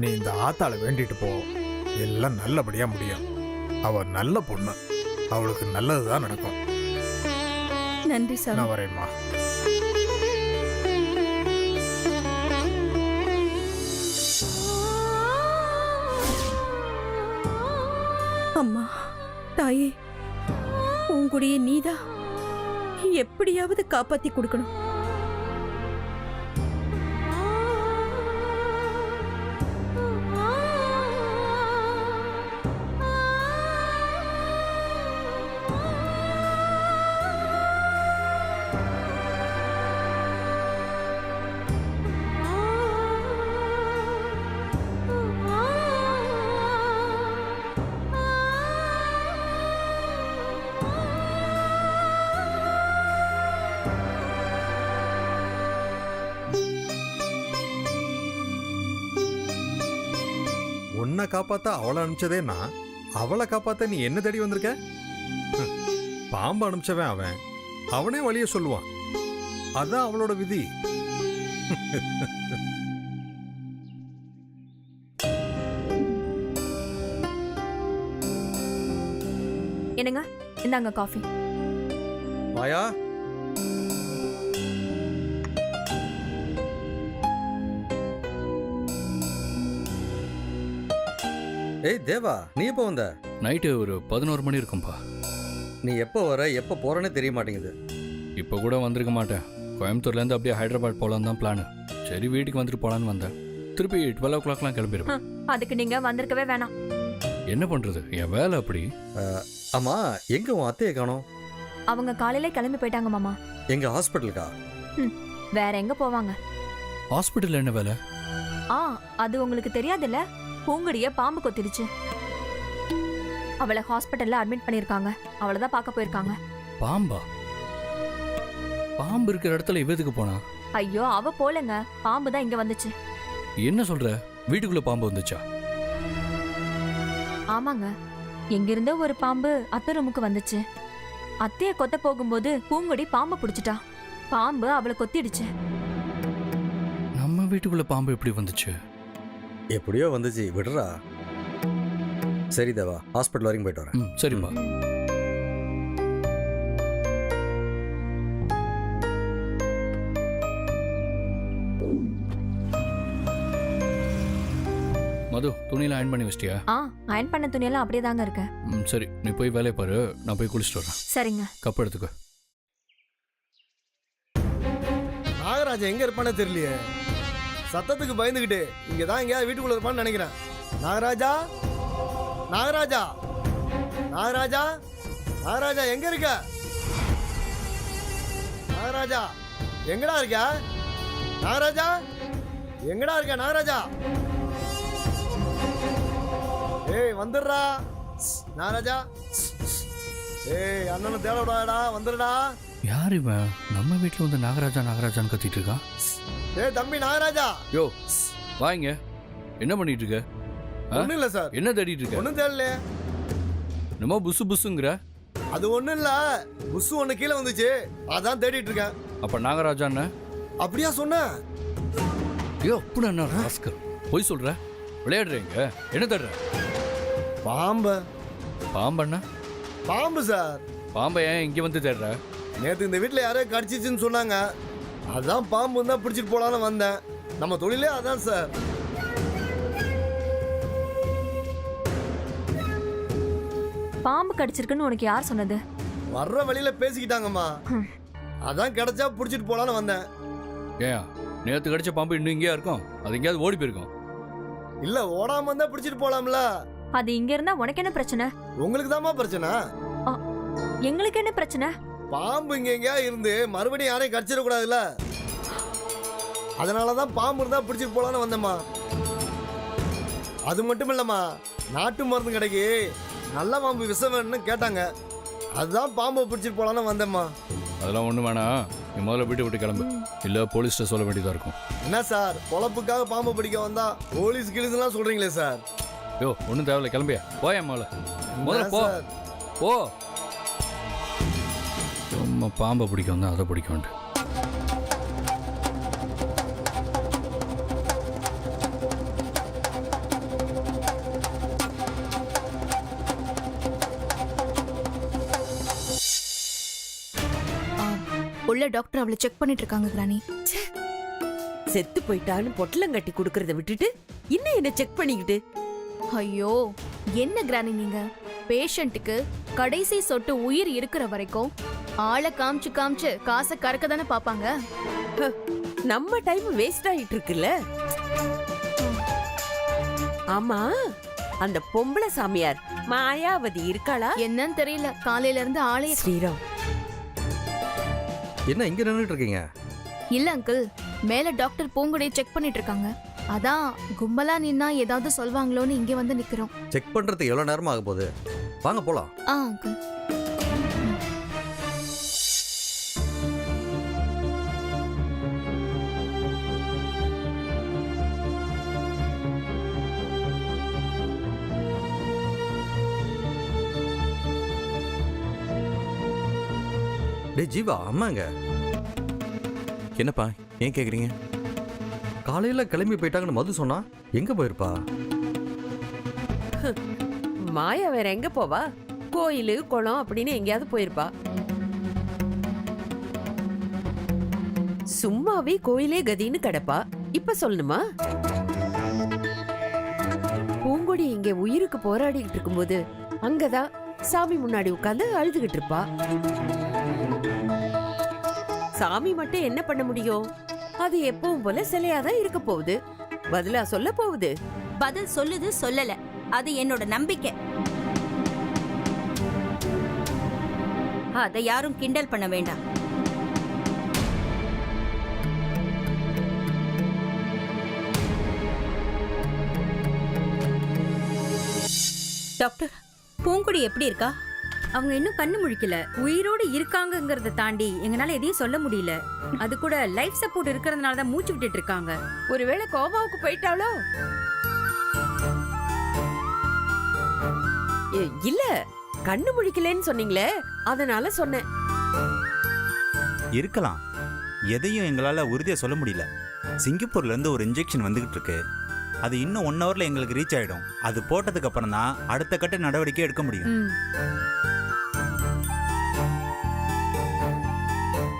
நீ இந்த ஆத்தாளை வேண்டிட்டு போ, எல்லாம் நல்லபடியா முடியும். அவ நல்ல பொண்ணு, அவளுக்கு நல்லதுதான் நடக்கும். நன்றி சார். நான் வரேன்மா. அம்மா தாயே, உங்களுடைய நீதான் எப்படியாவது காப்பாத்தி கொடுக்கணும். உன்னை காப்பாத்த அவளை அனுப்பிச்சதேன்னா அவளை காப்பாத்த நீ என்ன தேடி வந்திருக்க? பாம்பு அனுப்பிச்சவன் அவன், அவனே வழிய சொல்லுவான். அதான் அவளோட விதி. என்னங்க, இந்தாங்க காஃபி. மாயா, ஏய் தேவா, நீ எப்போ வந்த? நைட்டு ஒரு 11 மணி இருக்கும்பா. நீ எப்போ வர எப்போ போறேன்னு தெரிய மாட்டேங்குது. இப்போ கூட வந்திருக்க மாட்டேன். கோயம்புத்தூர்லேருந்து அப்படியே ஹைதராபாத் போகலான்னு தான் பிளான். சரி, வீட்டுக்கு வந்துட்டு போகலான்னு வந்தேன். திருப்பி 12 o'clockலாம் கிளம்பிடுவேன். அதுக்கு நீங்க வந்திருக்கவே வேணாம். என்ன பண்ணுறது, என் வேலை அப்படி. ஆமா, எங்க உன் அத்தையை காணோம்? அவங்க காலையில கிளம்பி போயிட்டாங்க மாமா. எங்க ஹாஸ்பிட்டலுக்கா? வேற எங்க போவாங்க? ஹாஸ்பிட்டலில் என்ன வேலை? அது உங்களுக்கு தெரியாதுல்ல, பூங்குடிய பாம்பு கொத்திடுச்சு. அவளை ஹாஸ்பிட்டல்ல அட்மிட் பண்ணிருக்காங்க. அவளை தான் பார்க்க போயிருக்காங்க. பாம்பா? பாம்பு இருக்கிற இடத்துல இவதுக்கு போனா? ஐயோ, அவ போலங்க, பாம்பு தான் இங்க வந்துச்சு. என்ன சொல்ற? வீட்டுக்குள்ள பாம்பு வந்துச்சா? ஆமாங்க, எங்கிருந்தோ ஒரு பாம்பு அத்தை ரூமுக்கு வந்துச்சு. அத்தைய கொத்த போகும்போது பூங்குடி பாம்பை பிடிச்சிட்டா. பாம்பு அவளை கொத்திடுச்சு. நம்ம வீட்டுக்குள்ள பாம்பு எப்படி வந்துச்சு? எப்படியோ வந்துச்சு, விடுறா. சரி தேவா, ஹாஸ்பிட்டல் வரைக்கும் போயிட்டு வரேன். சரிப்பா. மது, துணியெல்லாம் அயன் பண்ணி வச்சிட்டியா? அயன் பண்ண துணியெல்லாம் அப்படியே தாங்க இருக்கு. சரி, நீ போய் வேலையை பாரு, நான் போய் குளிச்சுட்டு வரேன். சரிங்க. கப் எடுத்துக்கோ. நாகராஜா எங்க இருப்பானே தெரியலையே. சத்தத்துக்கு பயந்துகிட்டு இங்கதான் எங்கேயாவது வீட்டுக்குள்ள இருப்பான்னு நினைக்கிறேன். நாகராஜா, நாகராஜா, நாகராஜா, நாகராஜா எங்க இருக்க? நாகராஜா எங்கடா இருக்க? நாகராஜா எங்கடா இருக்க? நாகராஜா, ஏய் வந்துடுறா. நாகராஜா, ஏய் அண்ணனை தேட விடாடா, வந்துடுடா. யார் இவன் நம்ம வீட்டில் வந்து நாகராஜா நாகராஜான்னு கத்திட்டு இருக்கான்? ஏய் தம்பி நாகராஜா. யோ வாங்க, என்ன பண்ணிட்டு இருக்க? ஒண்ணும் இல்ல சார். என்ன தேடிட்டு இருக்க? ஒண்ணும் தெரியல. நம்ம புசு புசுங்கிற. அது ஒண்ணும் இல்ல, புசு ஒண்ணு கீழே வந்துச்சு, அதான் தேடிட்டு இருக்கேன். அப்ப நாகராஜா என்ன அப்படியா சொன்ன? ஐயோ அப்படி என்ன ராஸ்கல், போய் சொல்ற. விளையாடுறீங்க, என்ன தேடுற? பாம்பு. பாம்பண்ணா? பாம்பு சார். பாம்பை ஏன் இங்க வந்து தேடுற? நேத்து இந்த வீட்டுல யாரோ கடிச்சிச்சுன்னு சொன்னாங்க, அதான் பாம்பு தான் பிடிச்சிட்டு போலான்னு வந்தேன். நம்ம தொழிலே அதான் சார். பாம்பு கடிச்சிருக்குன்னு உனக்கு யார் சொன்னது? வர்ற வழியில பேசிக்கிட்டாங்கம்மா, அதான் கிடைச்சா பிடிச்சிட்டு போலான்னு வந்தேன். ஏன் நேத்து கடிச்ச பாம்பு இன்னும் இங்கேயா இருக்கும்? அது எங்கேயாவது ஓடி போயிருக்கும். இல்ல ஓடாம வந்தா பிடிச்சிட்டு போலாம்ல. அது இங்க இருந்தா உனக்கு என்ன பிரச்சனை? உங்களுக்கு தாமா பிரச்சனை. எங்களுக்கு என்ன பிரச்சனை? பாம்பு இங்க எங்கேயா இருந்து மறுபடியும் யாரையும் கடிச்சிடக்கூடாதுல்ல, அதனாலதான் பாம்பு இருந்தா பிடிச்சிட்டு போலான்னு வந்தேம்மா. அது மட்டும் இல்லம்மா, நாட்டு மருந்து கடைக்கு நல்ல பாம்பு விஷம் வேணும்னு கேட்டாங்க, அதுதான் பாம்பை பிடிச்சிட்டு போலான்னு வந்தேம்மா. அதெல்லாம் ஒண்ணு வேணாம், நீ முதல்ல வீட்டை விட்டு கிளம்பு, இல்ல போலீஸ்ட்ட சொல்ல வேண்டியதா இருக்கும். என்ன சார், பொழப்புக்காக பாம்பை பிடிக்க வந்தா போலீஸ் கிளீஸ்லாம் சொல்றீங்களே சார். யோ ஒன்றும் தேவையில்ல, கிளம்பியா போயா முதல்ல போ போ. சும்மா பாம்பை பிடிக்க வந்தா அதை பிடிக்க வேண்டாம். உள்ள டாக்டர் அவளை செக் பண்ணிட்டு இருக்காங்க கிராணி. செத்து போயிட்டான்னு பொட்டலம் கட்டி குடுக்கறத விட்டுட்டு இன்னும் என்ன செக் பண்ணிக்கிட்டு? ஐயோ என்ன கிராணி நீங்க, பேஷண்ட்டுக்கு கடைசி சொட்டு உயிர் இருக்கிற வரைக்கும் ஆளை காமிச்சு காமிச்சு காசை கறக்க தானே பாப்பாங்க. நம்ம டைம் வேஸ்ட் ஆயிட்டு இருக்குல்ல. ஆமா, அந்த பொம்பளை சாமியார் மாயாவதி இருக்காளா? என்னன்னு தெரியல, காலையில இருந்து ஆளைய ஸ்ரீராம், என்ன இங்கே நின்றுட்டு இருக்கீங்க? இல்ல அங்கிள், மேல டாக்டர் பூங்குடியை செக் பண்ணிட்டு இருக்காங்க. அதான் கும்பலா நின்னா ஏதாவது சொல்வாங்களோன்னு இங்க வந்து நிக்கிறோம். செக் பண்ணுறதுக்கு எவ்வளோ நேரமாக ஆக போகுது? வாங்க போகலாம். அங்கிள். டே ஜீவா, அம்மாங்க என்னப்பா ஏன் கேக்குறீங்க? காலையில் கிளம்பி போயிட்டாங்கன்னு மது சொன்னா, எங்கே போயிருப்பா? மாயா வேற எங்க போவா? கோயிலு குளம் அப்படின்னு எங்கேயாவது போயிருப்பா. சும்மாவே கோயிலே கதின்னு கிடப்பா, இப்ப சொல்லணுமா? பூங்கொடி இங்க உயிருக்கு போராடிக்கிட்டு இருக்கும்போது அங்கதான் சாமி முன்னாடி உட்கார்ந்து அழுதுகிட்டு இருப்பா. சாமி மட்டும் என்ன பண்ண முடியும்? அது எப்பவும் போல சிலையாதான் இருக்க போகுது. பதிலா சொல்ல போகுது. பதில் சொல்லுது சொல்லல, அது என்னோட நம்பிக்கை. அதை யாரும் கிண்டல் பண்ண வேண்டாம். டாக்டர், பூங்குடி எப்படி இருக்கா? அவங்க இன்னும் கண்ணு முழிக்கல. உயிரோடு இருக்காங்கங்கறத தாண்டி எங்கனால எதையும் சொல்ல முடியல. அது கூட லைஃப் சப்போர்ட் இருக்கிறதுனால தான் மூச்சு விட்டுட்டு இருக்காங்க. ஒருவேளை கோமாவுக்கு போயிட்டாளோ? இல்ல, கண்ணு முழிக்கலன்னு சொன்னீங்களே, அதனால சொன்னேன். இருக்கலாம், எதையும் எங்களால உறுதியா சொல்ல முடியல. சிங்கப்பூர்ல இருந்து ஒரு இன்ஜெக்ஷன் வந்துகிட்டு இருக்கு. அது இன்னும் 1 ஹவர்ல எங்களுக்கு ரீச் ஆயிடும். அது போட்டதுக்கு அப்புறம் தான் அடுத்த கட்ட நடவடிக்கை எடுக்க முடியும்.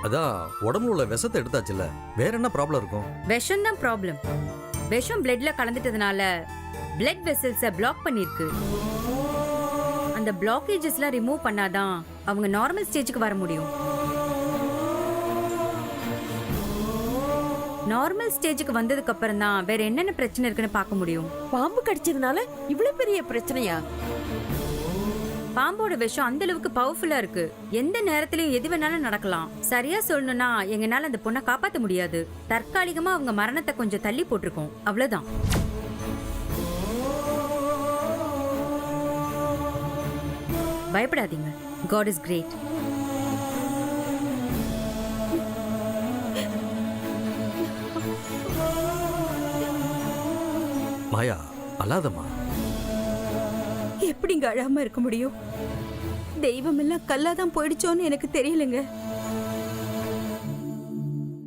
அதான் உடம்புல உள்ள விஷத்தை எடுத்தாச்சுல்ல, வேற என்ன ப்ராப்ளம் இருக்கும்? விஷம் தான் ப்ராப்ளம். விஷம் பிளட்ல கலந்துட்டதுனால பிளட் வெசல்ஸை பிளாக் பண்ணிருக்கு. அந்த பிளாக்கேஜஸ்லாம் ரிமூவ் பண்ணாதான் அவங்க நார்மல் ஸ்டேஜுக்கு வர முடியும். நார்மல் ஸ்டேஜுக்கு வந்ததுக்கு அப்புறம் தான் வேற என்னென்ன பிரச்சனை இருக்குன்னு பார்க்க முடியும். பாம்பு கடிச்சதுனால இவ்வளவு பெரிய பிரச்சனையா? பாம்போட விஷம் அந்த அளவுக்கு பவர்ஃபுல்லா இருக்கு. எந்த நேரத்திலயும் எது வேணாலும் நடக்கலாம். சரியா சொல்லணும்னா எங்கனால அந்த பொண்ணை காப்பாத்த முடியாது. தற்காலிகமா அவங்க மரணத்தை கொஞ்சம் தள்ளி போட்டிருக்கோம், அவ்வளவுதான். பயப்படாதீங்க. God is great. மாயா, அல்லாதம்மா. எப்படிங்க அழாம இருக்க முடியும்? தெய்வம் எல்லாம் கல்லாதான் போயிடுச்சோன்னு எனக்கு தெரியலங்க.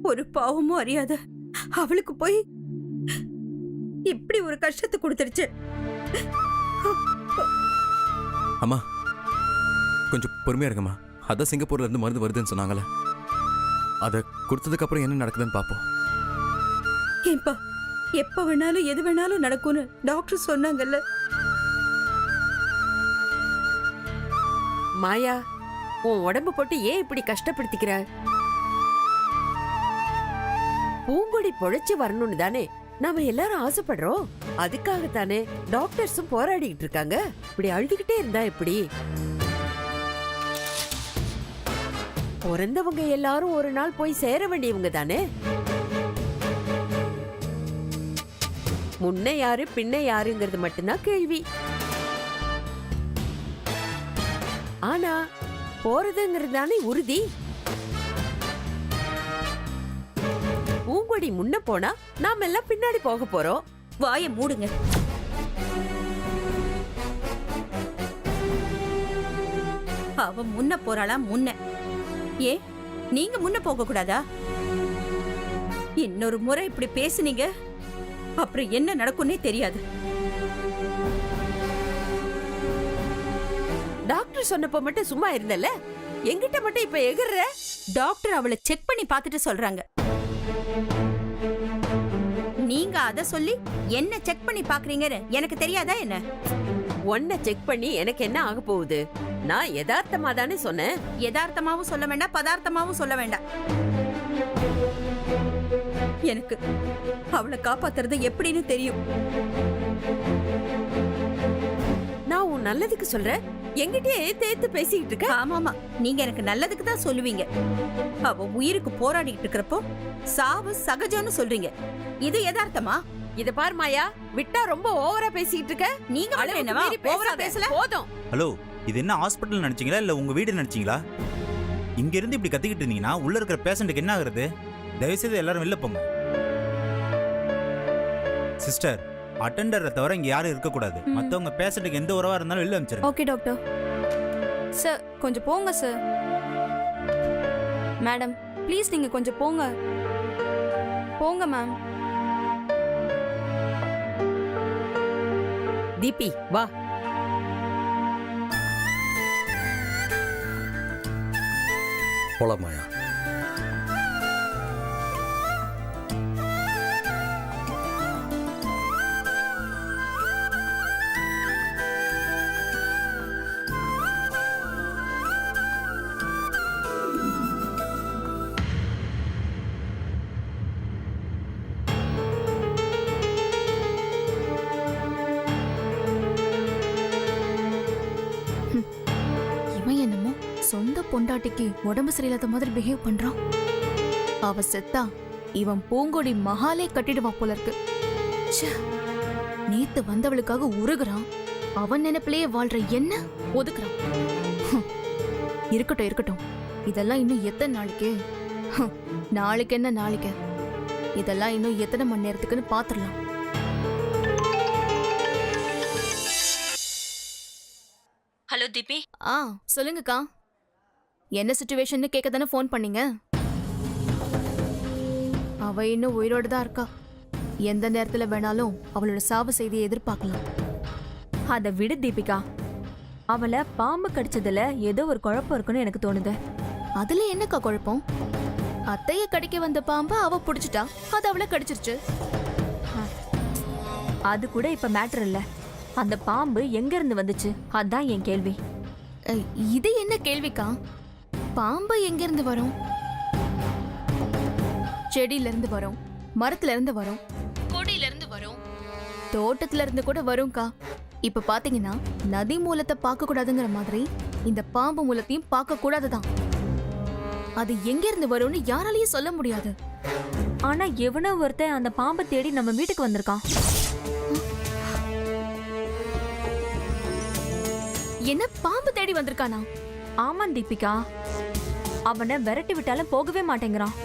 ஒரு பாவமும் அறியாத அவளுக்கு போய் இப்படி ஒரு கஷ்டத்தை கொடுத்துருச்சு. அம்மா கொஞ்சம் பொறுமையா இருங்கம்மா. அதான் சிங்கப்பூர்ல இருந்து மருந்து வருதுன்னு சொன்னாங்களே, அதை கொடுத்ததுக்கு அப்புறம் என்ன நடக்குதுன்னு பாப்போம். ஏன்பா, எப்ப வேணாலும் எது வேணாலும் நடக்கும்னு டாக்டர் சொன்னாங்கல்ல. மாயா, உன் உடம்பு போட்டு ஏன் இப்படி கஷ்டப்படுத்திக்கிற? பூங்கொடி பொழைச்சு வரணும்னு தானே நாம எல்லாரும் ஆசைப்படுறோம். அதுக்காகத்தானே டாக்டர்ஸும் போராடிக்கிட்டு இருக்காங்க. இப்படி அழுதுகிட்டே இருந்தா எப்படி? பிறந்தவங்க எல்லாரும் ஒரு நாள் போய் சேர வேண்டியவங்க தானே. முன்ன யாரு பின்ன யாருங்கிறது மட்டும்தான் கேள்வி. ஆனா போறதுங்கிறது தானே உறுதி. பூங்கொடி முன்ன போனா நாம எல்லாம் பின்னாடி போக போறோம். வாயை மூடுங்க. அவ முன்ன போறாளா? முன்ன ஏன் நீங்க முன்ன போக கூடாதா? இன்னொரு முறை இப்படி பேசுனீங்க, அப்புறம் என்ன நடக்கும்னே தெரியாது. டாக்டர் சொன்னப்ப மட்டும் சும்மா இருந்தல, எங்கிட்ட மட்டும் இப்ப எகுற? டாக்டர் அவளை செக் பண்ணி பார்த்துட்டு சொல்றாங்க. நீங்க அத சொல்லி என்ன செக் பண்ணி பாக்குறீங்கன்னு எனக்கு தெரியாதா என்ன? உன்னை செக் பண்ணி எனக்கு என்ன ஆக போகுது? நான் யதார்த்தமா தானே சொன்னேன். யதார்த்தமாவும் சொல்ல வேண்டாம், பதார்த்தமாவும் சொல்ல வேண்டாம். எனக்கு அவளை காப்பாத்துறது எப்படின்னு தெரியும். நான் உன் நல்லதுக்கு சொல்றேன். எங்கிட்டயே தேத்து பேசிக்கிட்டு இருக்க. ஆமாமா, நீங்க எனக்கு நல்லதுக்கு தான் சொல்லுவீங்க. அவ உயிருக்கு போராடிட்டு இருக்கிறப்போ சாவு சகஜம்னு சொல்றீங்க. இது யதார்த்தமா? இத பார் மாயா, விட்டா ரொம்ப ஓவரா பேசிக்கிட்டு இருக்க. நீங்க மட்டும் என்னவா ஓவரா பேசல? போதும். ஹலோ, இது என்ன ஹாஸ்பிட்டல் நினைச்சீங்களா இல்ல உங்க வீடு நினைச்சீங்களா? இங்க இருந்து இப்படி கத்திக்கிட்டு இருந்தீங்கன்னா உள்ள இருக்கிற பேஷண்ட்டுக்கு என்ன ஆகுறது? தயவுசெய்து எல்லாரும் வெளில போங்க. சிஸ்டர், அட்டெண்டரை தவிர இங்க யாரும் இருக்கக்கூடாது. மத்தவங்க பேஷண்ட்டுக்கு எந்த உறவா இருந்தாலும் வெளில அனுப்பிச்சிருங்க. Okay doctor. சார் கொஞ்சம் போங்க சார். மேடம் ப்ளீஸ் நீங்க கொஞ்சம் போங்க. போங்க மேம். தீபி வா. போலாம் மாயா. இவன் என்னமோ சொந்த பொண்டாட்டிக்கு உடம்பு சரியில்லாத மாதிரி பிஹேவ் பண்றான். அவ செத்தா இவன் பூங்கொடி மகாலே கட்டிடுவான் போல இருக்கு. ச்சே, நேத்து வந்தவளுக்காக உருகுறான். அவன் நினைப்பிலேயே வாழ்ற என்ன ஒதுக்குறான். இருக்கட்டும் இருக்கட்டும், இதெல்லாம் இன்னும் எத்தனை நாளைக்கு? நாளைக்கு என்ன நாளைக்கு, இதெல்லாம் இன்னும் எத்தனை மணி நேரத்துக்குன்னு பாத்துடலாம். ஹலோ தீபி. சொல்லுங்கக்கா. என்ன சிச்சுவேஷன் கேட்க தானே ஃபோன் பண்ணீங்க? அவ இன்னும் உயிரோடு தான் இருக்கா. எந்த நேரத்துல வேணாலும் அவளோட சாவு செய்தியை எதிர்பார்க்கலாம். அத விடு தீபிகா. அவளை பாம்பு கடிச்சதுல ஏதோ ஒரு குழப்பம் இருக்குன்னு எனக்கு தோணுது. அதுல என்னக்கா குழப்பம்? அத்தைய கடிக்க வந்த பாம்பை அவ புடிச்சிட்டா, அது அவளை கடிச்சிருச்சு. அது கூட இப்ப மேட்டர் இல்ல. அந்த பாம்பு எங்க இருந்து வந்துச்சு அதான் என் கேள்வி. இது என்ன கேள்விக்கா? பாம்பு எங்க இருந்து வரும்? செடியில இருந்து வரும், மரத்துல இருந்து வரும், கொடியில இருந்து வரும், தோட்டத்துல இருந்து கூட வரும்க்கா. இப்ப பாத்தீங்கன்னா நதி மூலத்தை பார்க்க கூடாதுங்கிற மாதிரி இந்த பாம்பு மூலத்தையும் பார்க்க கூடாதுதான். அது எங்க இருந்து வரும்னு யாராலையும் சொல்ல முடியாது. ஆனா எவனோ ஒருத்தன் அந்த பாம்பை தேடி நம்ம வீட்டுக்கு வந்திருக்கான். என்ன பாம்பு தேடி வந்திருக்கானா? ஆமா தீபிகா. அவனை விரட்டி விட்டாலும் போகவே மாட்டேங்கிறான்.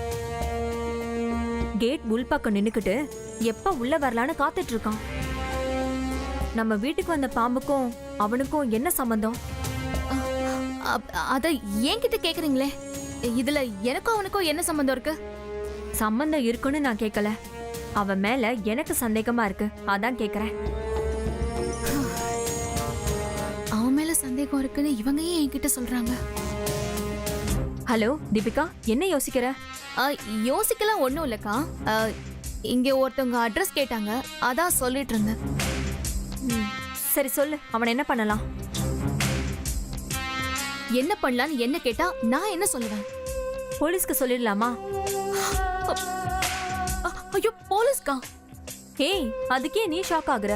கேட் உள்பக்கம் நின்னுக்கிட்டு எப்ப உள்ள வரலான்னு காத்துட்டு இருக்கான். நம்ம வீட்டுக்கு வந்த பாம்புக்கும் அவனுக்கும் என்ன சம்பந்தம்? அத என்கிட்ட கேக்குறீங்களே. இதுல எனக்கும் அவனுக்கும் என்ன சம்பந்தம் இருக்கு? சம்பந்தம் இருக்குன்னு நான் கேட்கல. அவன் மேல எனக்கு சந்தேகமா இருக்கு, அதான் கேக்குறேன். அவன் மேல சந்தேகம் இருக்குன்னு இவங்க ஏன் என்கிட்ட சொல்றாங்க? ஹலோ தீபிகா, என்ன யோசிக்கிற? யோசிக்கலாம் ஒண்ணும் இல்லக்கா. இங்க ஒருத்தவங்க அட்ரஸ் கேட்டாங்க, அதான் சொல்லிட்டு இருந்தேன். சரி சொல்லு, அவனை என்ன பண்ணலாம்? என்ன பண்ணலான்னு என்ன கேட்டா நான் என்ன சொல்லுவேன்? போலீஸ்க்கு சொல்லிடலாமா? ஐயோ போலீஸ்கா? ஏய், அதுக்கே நீ ஷாக் ஆகுற?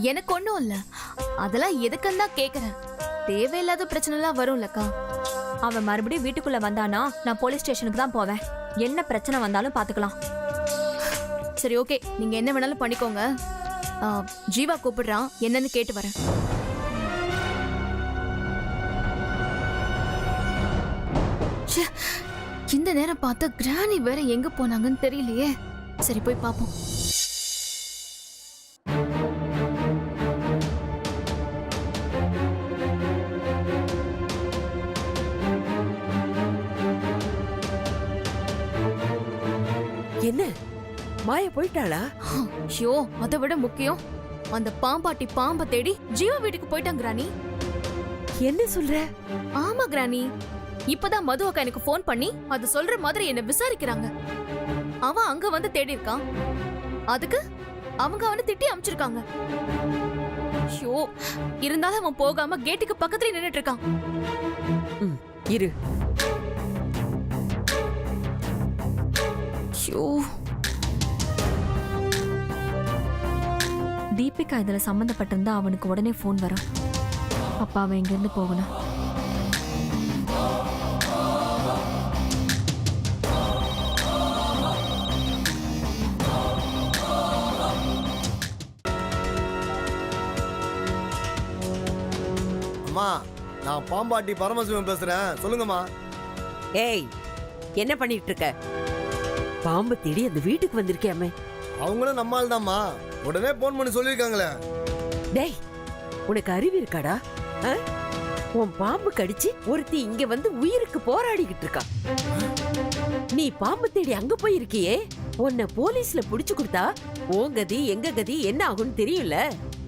எனக்கு ஒண்ணும் இல்ல. அதெல்லாம் எதுக்குன்னு தான் கேக்குறேன். தேவையில்லாத பிரச்சனை எல்லாம் வரும்லக்கா. அவன் மறுபடியும் வீட்டுக்குள்ள வந்தானா நான் போலீஸ் ஸ்டேஷனுக்கு தான் போவேன். என்ன பிரச்சனை வந்தாலும் பாத்துக்கலாம். சரி ஓகே, நீங்க என்ன வேணாலும் பண்ணிக்கோங்க. ஜீவா கூப்பிடுறான், என்னன்னு கேட்டு வரேன். இந்த நேரம் பார்த்து கிராணி வேற எங்க போனாங்கன்னு தெரியலையே. சரி போய் பாப்போம். என்ன மாயா போயிட்டாளா? ஐயோ, அதை விட முக்கியம் அந்த பாம்பாட்டி பாம்பை தேடி ஜீவா வீட்டுக்கு போயிட்டாங்க கிராணி. என்ன சொல்ற? ஆமா கிராணி, இப்பதான் மது அக்கா எனக்கு ஃபோன் பண்ணி அது சொல்ற மாதிரி என்ன விசாரிக்கிறாங்க. அவன் அங்க வந்து தேடி இருக்கான். அதுக்கு அவங்க அவனை திட்டி அமிச்சிருக்காங்க. ஷோ, இருந்தாலும் அவன் போகாம கேட்டுக்கு பக்கத்துல நின்னுட்டு இருக்கான். இரு. ஷோ, தீபிகா இதுல சம்பந்தப்பட்டிருந்தா அவனுக்கு உடனே ஃபோன் வரும். அப்பா அவன் இங்கிருந்து போகணும். அம்மா, நான் பாம்பாட்டி பரமசிவம் பேசுறேன். சொல்லுங்கம்மா. ஏய், என்ன பண்ணிட்டு இருக்க? பாம்பு தேடி அந்த வீட்டுக்கு வந்திருக்கேமே. அவங்களும் நம்மால் தான்மா. உடனே போன் பண்ணி சொல்லியிருக்காங்களே. டேய், உனக்கு அறிவு இருக்காடா? ஆ? உன் பாம்பு கடிச்சு ஒருத்தி இங்க வந்து உயிருக்கு போராடிக்கிட்டு இருக்கா. நீ பாம்பு தேடி அங்க போயிருக்கியே, உன்னை போலீஸ்ல புடிச்சு கொடுத்தா உன் கதி எங்க கதி என்ன ஆகும்னு தெரியும்ல.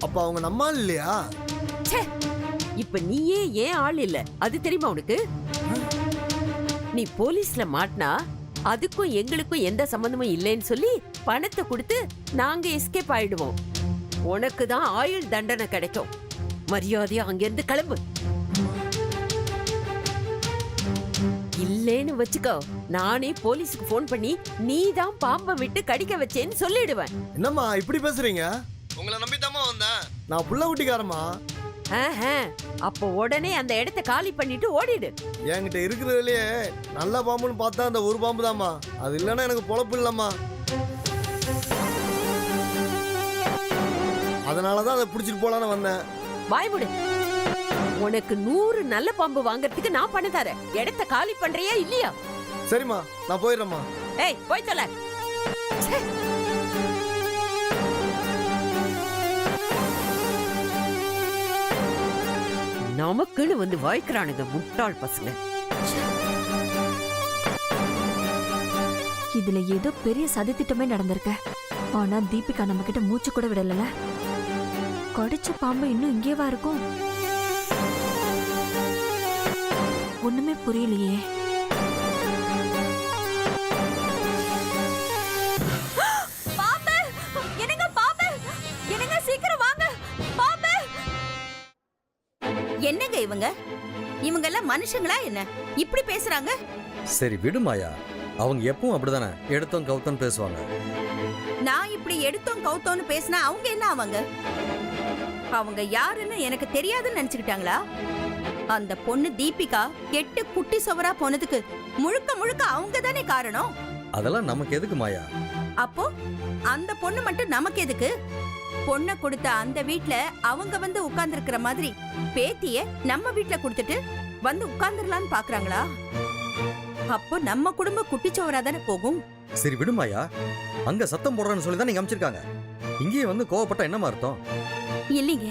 அப்ப அவங்க நம்மால் இல்லையா? ச்சே, இப்ப நீயே ஏன் ஆள் இல்ல அது தெரியுமா உனக்கு? நீ போலீஸ்ல மாட்டினா அதுக்கும் எங்களுக்கும் எந்த சம்பந்தமும் இல்லைன்னு சொல்லி பணத்தை கொடுத்து நாங்க எஸ்கேப் ஆயிடுவோம். உனக்கு தான் ஆயுள் தண்டனை கிடைக்கும். மரியாதையா அங்கிருந்து கிளம்பு. இல்லேன்னு வச்சுக்கோ, நானே போலீஸுக்கு போன் பண்ணி நீ தான் பாம்பை விட்டு கடிக்க வச்சேன்னு சொல்லிடுவேன். என்னம்மா இப்படி பேசுறீங்க? உங்களை நம்பித்தாமா வந்தேன். நான் புள்ள குட்டிக்காரமா. அப்போ உடனே அந்த இடத்தை காலி பண்ணிட்டு ஓடிடு. என்கிட்ட இருக்கிறதுலயே நல்ல பாம்புன்னு பார்த்தா அந்த ஒரு பாம்பு தாம்மா. அது இல்லைன்னா எனக்கு பொழப்பு இல்லம்மா. அதனாலதான் அதை பிடிச்சிட்டு போலான்னு வந்தேன். வாய்முடு. உனக்கு 100 நல்ல பாம்பு வாங்கறதுக்கு நான் பண்ண தரேன். இடத்தை காலி பண்றியா இல்லையா? சரிம்மா, நான் போயிடுறேம்மா. ஏய், போய் தொலை. நமக்குன்னு வந்து வாய்க்கிறானுங்க முட்டாள் பசங்க. இதுல ஏதோ பெரிய சதித்திட்டமே நடந்திருக்க. ஆனா தீபிகா நம்ம கிட்ட மூச்சு கூட விடல. கடிச்ச பாம்பு இன்னும் இங்கேவா இருக்கும்? ஒண்ணுமே புரியலையே. பாம்பு! என்னங்க பாம்பு! என்னங்க சீக்கிரம் வாங்க! பாம்பு! என்னங்க இவங்க எல்லாம் மனுஷங்களா என்ன இப்படி பேசுறாங்க? சரி விடு மாயா, அவங்க எப்பவும் அப்படிதானே எடுத்தோம் கவுத்தோன்னு பேசுவாங்க. நான் இப்படி எடுத்தோம் கவுத்தோன்னு பேசினா அவங்க என்ன ஆவாங்க? அவங்க யாருன்னு எனக்கு தெரியாதுன்னு நினைச்சுக்கிட்டாங்களா? அந்த பொண்ணு தீபிகா கெட்டு குட்டி சுவரா போனதுக்கு முழுக்க முழுக்க அவங்க தானே காரணம். அதெல்லாம் நமக்கு எதுக்கு மாயா? அப்போ அந்த பொண்ணு மட்டும் நமக்கு எதுக்கு? பொண்ணை கொடுத்த அந்த வீட்ல அவங்க வந்து உட்கார்ந்து இருக்கிற மாதிரி பேத்திய நம்ம வீட்ல கொடுத்துட்டு வந்து உட்கார்ந்துடலான்னு பாக்குறாங்களா? அப்போ நம்ம குடும்ப குட்டிச்சோரா தானே போகும். சரி விடு மாயா, அங்க சத்தம் போடுறேன்னு சொல்லி தான் நீங்க அமைச்சிருக்காங்க. இங்கேயே வந்து கோவப்பட்டா என்னமா அர்த்தம்? இல்லைங்க,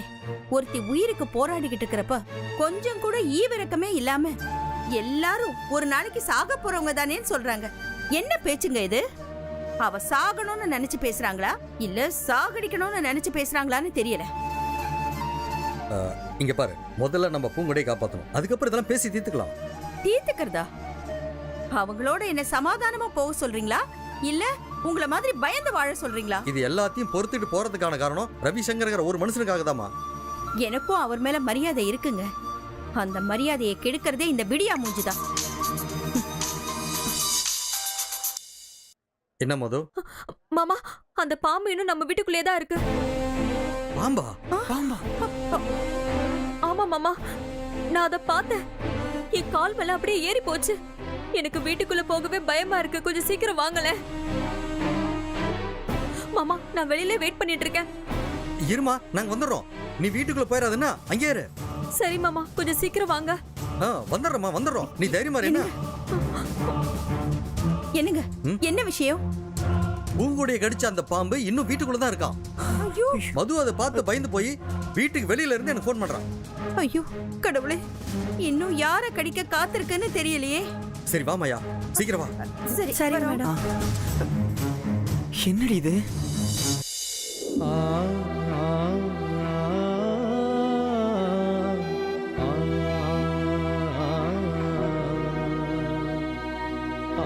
ஒருத்தி உயிருக்கு போராடிக்கிட்டு இருக்கிறப்ப கொஞ்சம் கூட ஈவிரக்கமே இல்லாம எல்லாரும் ஒரு நாளைக்கு சாக போறவங்க தானேன்னு சொல்றாங்க. என்ன பேச்சுங்க இது? அவ சாகணும்னு நினைச்சு பேசுறாங்களா இல்ல சாகடிக்கணும்னு நினைச்சு பேசுறாங்களான்னு தெரியல. இங்க பாரு, முதல்ல நம்ம பூங்குடியை காப்பாத்தணும், அதுக்கப்புறம் இதெல்லாம் பேசி தீர்த்துக்கலாம். தீர்த்துக்கிறதா? அவங்களோட என்ன சமாதானமா போக சொல்றீங்களா இல்ல உங்களை மாதிரி பயந்து வாழ சொல்றீங்களா? இது எல்லாத்தையும் பொறுத்துட்டு போறதுக்கான காரணம் ரவிசங்கர்ங்கிற ஒரு மனுஷனுக்காக தாமா. எனக்கும் அவர் மேல மரியாதை இருக்குங்க. அந்த மரியாதையை கெடுக்கிறதே இந்த விடியா மூஞ்சிதான். என்ன மது? மாமா, அந்த பாம்பு இன்னும் நம்ம வீட்டுக்குள்ளே தான் இருக்கு. பாம்பா? பாம்பா? ஆமா மாமா, நான் அதை பார்த்தேன். என் கால் மேல அப்படியே ஏறி போச்சு. எனக்கு வீட்டுக்குள்ள போகவே பயமா இருக்கு. கொஞ்சம் சீக்கிரம் வாங்கல மாமா. நான் வெளியில வெயிட் பண்ணிட்டு இருக்கேன். இருமா, நாங்க வந்துடுறோம். நீ வீட்டுக்குள்ள போயிடாதுன்னா அங்கே இரு. சரி மாமா, கொஞ்சம் சீக்கிரம் வாங்க. வந்துடுறோமா, வந்துடுறோம். நீ தைரியமா இரு. என்னங்க, என்ன விஷயம்? பூங்குடியை கடிச்ச அந்த பாம்பு இன்னும் வீட்டுக்குள்ள தான் இருக்கான். மது அதை பார்த்து பயந்து போய் வீட்டுக்கு வெளியில இருந்து எனக்கு ஃபோன் பண்றான். ஐயோ கடவுளே, இன்னும் யார கடிக்க காத்திருக்குன்னு தெரியலையே. சரி வா மாயா, சீக்கிரம் வா. சரி சரி மேடம். என்னடி இது? ஆ